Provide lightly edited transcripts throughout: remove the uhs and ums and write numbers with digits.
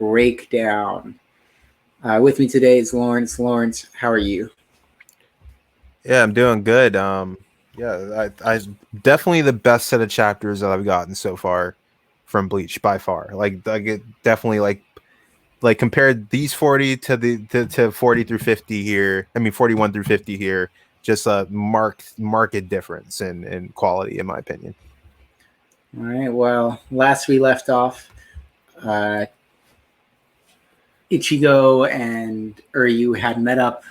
breakdown. With me today is Lawrence. Lawrence, how are you? Yeah, I'm doing good. I definitely the best set of chapters that I've gotten so far from Bleach by far. Like it definitely like compared these 40 to 40 through 50 here. I mean 41 through 50 here. Just a marked difference in quality, in my opinion. All right. Well, last we left off, uh, Ichigo and Uryu had met up,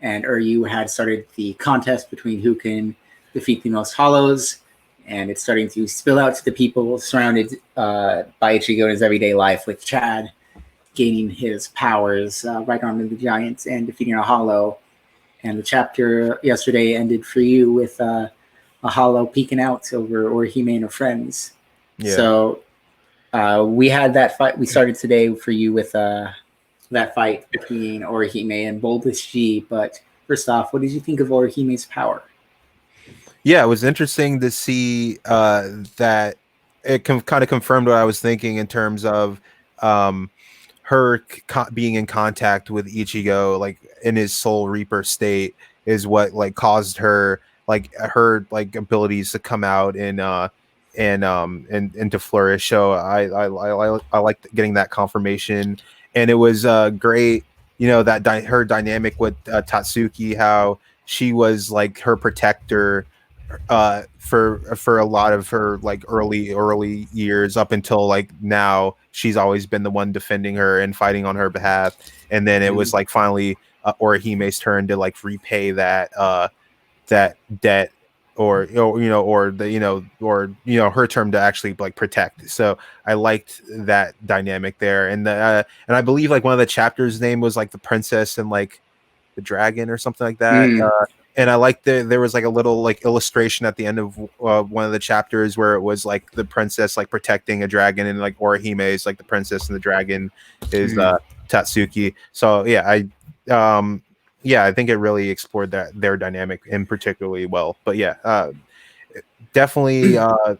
and Uryu had started the contest between who can defeat the most hollows, and it's starting to spill out to the people surrounded by Ichigo in his everyday life, with Chad gaining his powers, right arm of the giants, and defeating a hollow. And the chapter yesterday ended for you with a hollow peeking out over Orihime and her friends. Yeah. So we had that fight. We started today for you with that fight between Orihime and Boldest G. But first off, what did you think of Orihime's power? Yeah, it was interesting to see that it kind of confirmed what I was thinking in terms of her being in contact with Ichigo, like in his Soul Reaper state, is what like caused her her abilities to come out and to flourish. So I liked getting that confirmation, and it was great. You know that her dynamic with Tatsuki, how she was like her protector for a lot of her like early years up until like now. She's always been the one defending her and fighting on her behalf, and then it was like finally Orihime's turn to like repay that debt, or or her term to actually like protect. So I liked that dynamic there, and I believe like one of the chapters name was like the princess and like the dragon or something like that. And I liked there was like a little like illustration at the end of one of the chapters where it was like the princess like protecting a dragon, and like Orihime is like the princess and the dragon is Tatsuki. So I think it really explored their dynamic in particularly well. But definitely and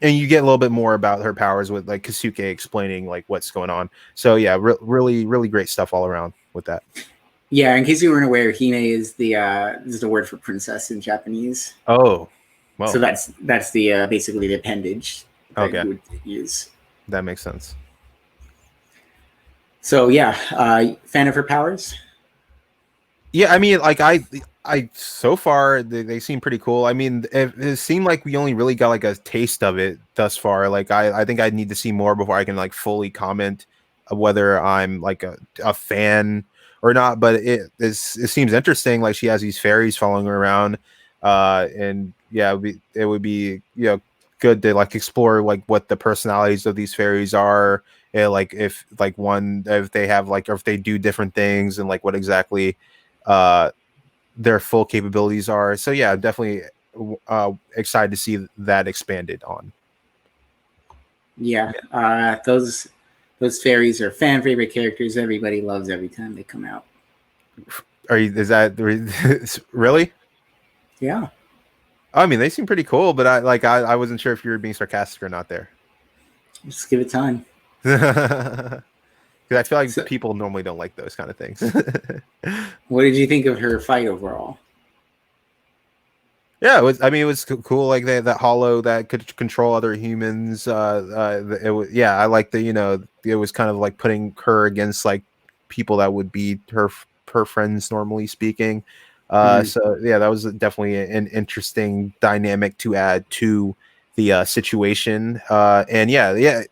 you get a little bit more about her powers with like Kasuke explaining like what's going on. So yeah, really great stuff all around with that. Yeah, in case you weren't aware, Hime is the word for princess in Japanese. Oh, well. So that's the basically the appendage that you would use. That makes sense. So yeah, fan of her powers? Yeah, I mean, like I so far they seem pretty cool. I mean, it seemed like we only really got like a taste of it thus far. Like I think I need to see more before I can like fully comment whether I'm like a fan or not. But it seems interesting. Like she has these fairies following her around, and yeah, it would be good to like explore like what the personalities of these fairies are, and like if they have like, or if they do different things, and like what exactly their full capabilities are. So yeah, definitely excited to see that expanded on. Yeah, those fairies are fan favorite characters. Everybody loves every time they come out. Is that really? Yeah. I mean, they seem pretty cool, but I wasn't sure if you were being sarcastic or not there. Just give it time. Because I feel like people normally don't like those kind of things. What did you think of her fight overall? Yeah, it was cool. Like that hollow that could control other humans. It was, yeah, I like it was kind of like putting her against like people that would be her friends normally speaking. So yeah, that was definitely an interesting dynamic to add to the situation. And yeah.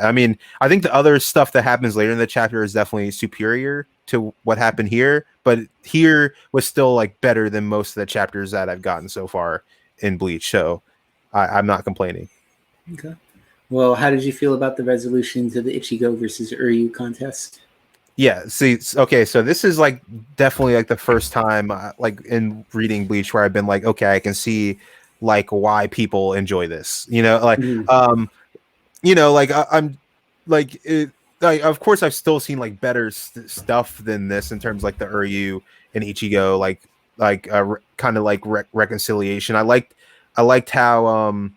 I mean, I think the other stuff that happens later in the chapter is definitely superior to what happened here, but here was still like better than most of the chapters that I've gotten so far in Bleach. So I'm not complaining. Okay. Well, how did you feel about the resolution to the Ichigo versus Uryu contest? Yeah. See, okay. So this is like definitely like the first time like in reading Bleach where I've been like, okay, I can see like why people enjoy this. I'm like it, like of course I've still seen like better stuff than this in terms of, like the Uryu and Ichigo kind of like reconciliation. I liked how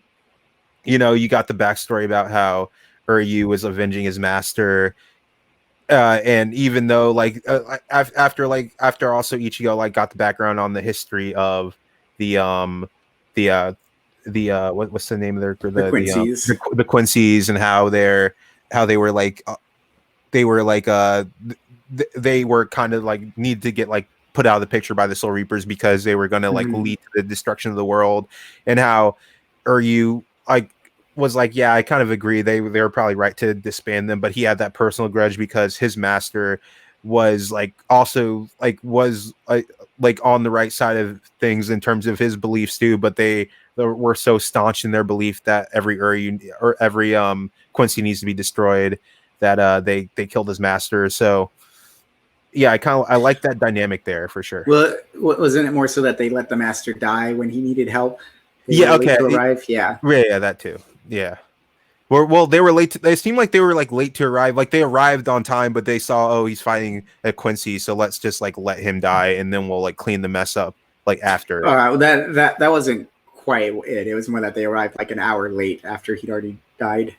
you got the backstory about how Uryu was avenging his master. And even though after also Ichigo like got the background on the history of the the what's the name of their The Quincy's. the Quincy's, and how they were like they were like they were kind of like need to get like put out of the picture by the Soul Reapers because they were going to like lead to the destruction of the world, and how Uryu like was like, yeah, I kind of agree. They were probably right to disband them, but he had that personal grudge because his master was like also like on the right side of things in terms of his beliefs too. But they were so staunch in their belief that every Uryu or every Quincy needs to be destroyed that they killed his master. So yeah, I like that dynamic there for sure. Well, wasn't it more so that they let the master die when he needed help? They Yeah, were late okay. to arrive. Yeah. Yeah, that too. Yeah. Well, they were late. They seemed like they were like late to arrive. Like they arrived on time, but they saw, oh, he's fighting at Quincy, so let's just like let him die, and then we'll like clean the mess up like after. That wasn't quite it. It was more that they arrived like an hour late after he'd already died.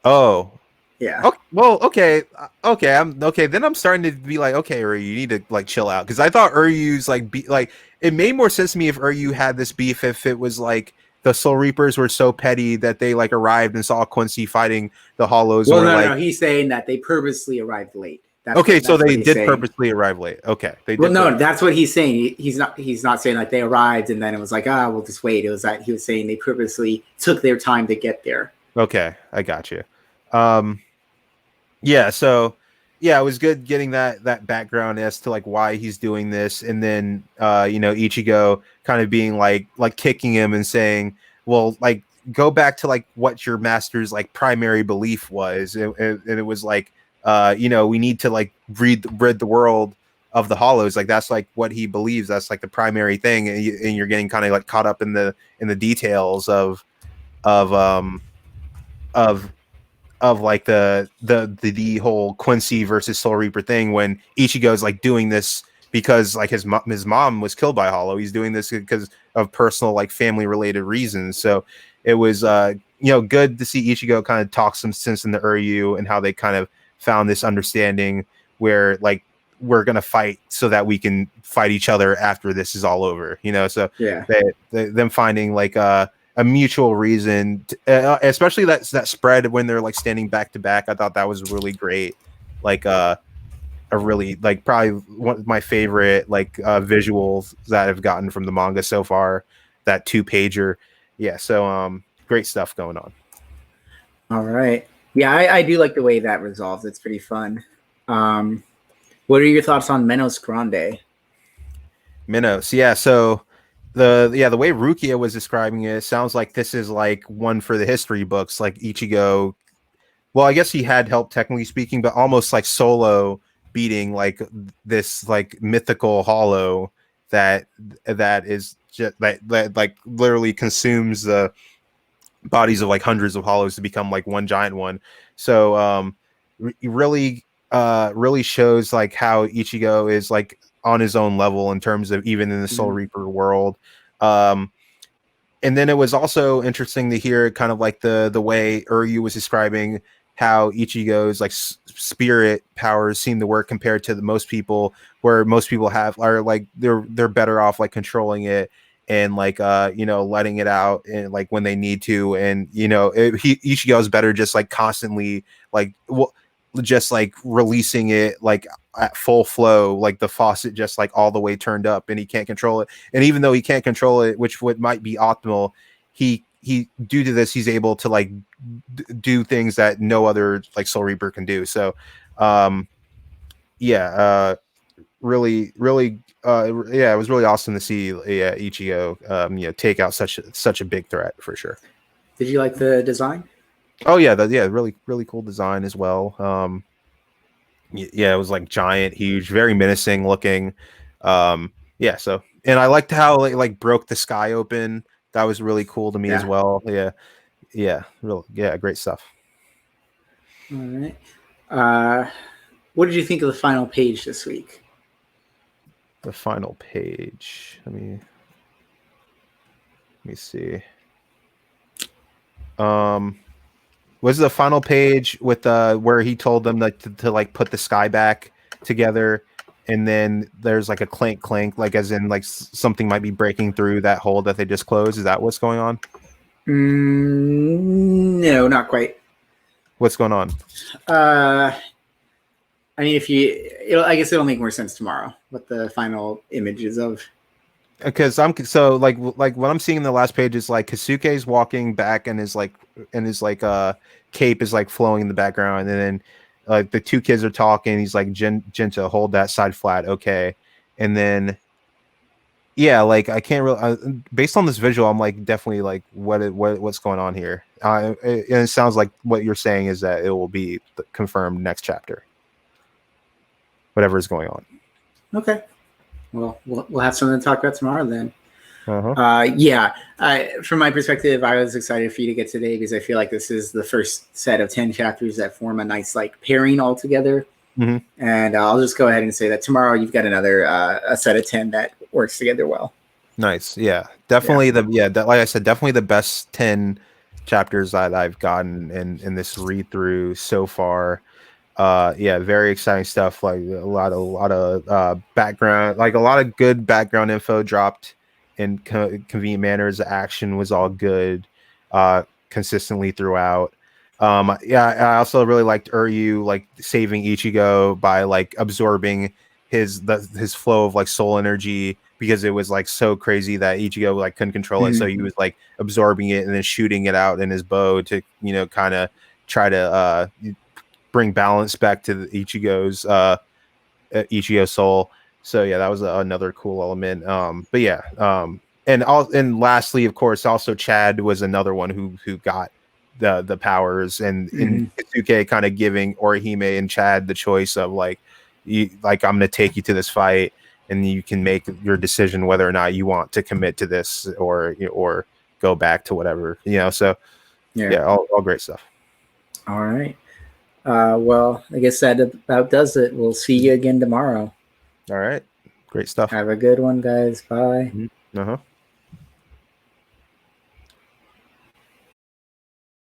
Oh, Yeah. okay. Well, okay. I'm okay. Then I'm starting to be like, okay, Uryu, you need to like chill out because I thought Uryu's like it made more sense to me if Uryu had this beef if it was like the Soul Reapers were so petty that they like arrived and saw Quincy fighting the Hollows. Well, or no, like no. He's saying that they purposely arrived late. okay, so That's what they he's did saying. purposely arrive late. Okay, they did. Well, no, that's what he's saying. He's not saying like they arrived and then it was like, we'll just wait. It was that he was saying they purposely took their time to get there. Okay, I got you. Yeah, so yeah, it was good getting that background as to like why he's doing this, and then Ichigo kind of being like kicking him and saying, well, like go back to like what your master's like primary belief was, and it was like we need to like rid the world of the hollows, like that's like what he believes, that's like the primary thing, and you're getting kind of like caught up in the details of of like the whole Quincy versus Soul Reaper thing when Ichigo's like doing this because like his mom was killed by Hollow. He's doing this because of personal like family related reasons. So it was good to see Ichigo kind of talk some sense in the Uryu and how they kind of found this understanding where like we're gonna fight so that we can fight each other after this is all over. So Yeah. them finding like a mutual reason, especially that spread when they're like standing back to back. I thought that was really great. Like a really like probably one of my favorite like visuals that I've gotten from the manga so far. That 2-pager. Yeah. So great stuff going on. All right. Yeah, I do like the way that resolves. It's pretty fun. What are your thoughts on Menos Grande? Minos. Yeah. So the way Rukia was describing it sounds like this is like one for the history books, like Ichigo. Well, I guess he had help technically speaking, but almost like solo beating like this like mythical hollow that is just that like literally consumes the bodies of like hundreds of hollows to become like one giant one. So really shows like how Ichigo is like on his own level in terms of even in the Soul Reaper world. And then it was also interesting to hear kind of like the way Uryu was describing how Ichigo's like spirit powers seem to work compared to most people, where most people are like they're better off like controlling it and like letting it out and like when they need to, and Ichigo's better just like constantly like just like releasing it like at full flow, like the faucet just like all the way turned up, and he can't control it. And even though he can't control it, which might be optimal, he due to this he's able to like do things that no other like Soul Reaper can do. So really it was really awesome to see Ichigo take out such a big threat for sure. Did you like the design? Oh yeah, really really cool design as well. It was like giant, huge, very menacing looking. So and I liked how it like broke the sky open. That was really cool to me as well. Great stuff. All right. What did you think of the final page this week? The final page. Let me see. Was the final page with where he told them that to like put the sky back together, and then there's like a clank clank, like as in like something might be breaking through that hole that they just closed. Is that what's going on? No, not quite. What's going on? I mean, I guess it'll make more sense tomorrow. What the final images of. Because I'm so like what I'm seeing in the last page is like Kasuke's walking back and his cape is like flowing in the background, and then like the two kids are talking. He's like, Jinta, hold that side flat, okay. And then yeah, like I can't really based on this visual, I'm like definitely like what's going on here. And it sounds like what you're saying is that it will be confirmed next chapter, whatever is going on. Okay. Well, we'll have something to talk about tomorrow then. Uh-huh. From my perspective, I was excited for you to get today because I feel like this is the first set of 10 chapters that form a nice like pairing all together. Mm-hmm. And I'll just go ahead and say that tomorrow you've got another a set of 10 that works together well. Nice. Yeah, definitely like I said, definitely the best 10 chapters that I've gotten in this read through so far. Very exciting stuff. Like a lot of background, like a lot of good background info dropped in convenient manners. The action was all good, consistently throughout. I also really liked Uryu like saving Ichigo by like absorbing his flow of like soul energy, because it was like so crazy that Ichigo like couldn't control it, so he was like absorbing it and then shooting it out in his bow to kind of try to bring balance back to Ichigo's soul. So yeah, that was another cool element. And lastly, of course, also Chad was another one who got the powers, and in Kasuke kind of giving Orihime and Chad the choice of like I'm going to take you to this fight, and you can make your decision whether or not you want to commit to this or go back to whatever, So all great stuff. All right. Well, I guess that about does it. We'll see you again tomorrow. All right. Great stuff. Have a good one, guys. Bye. Uh-huh.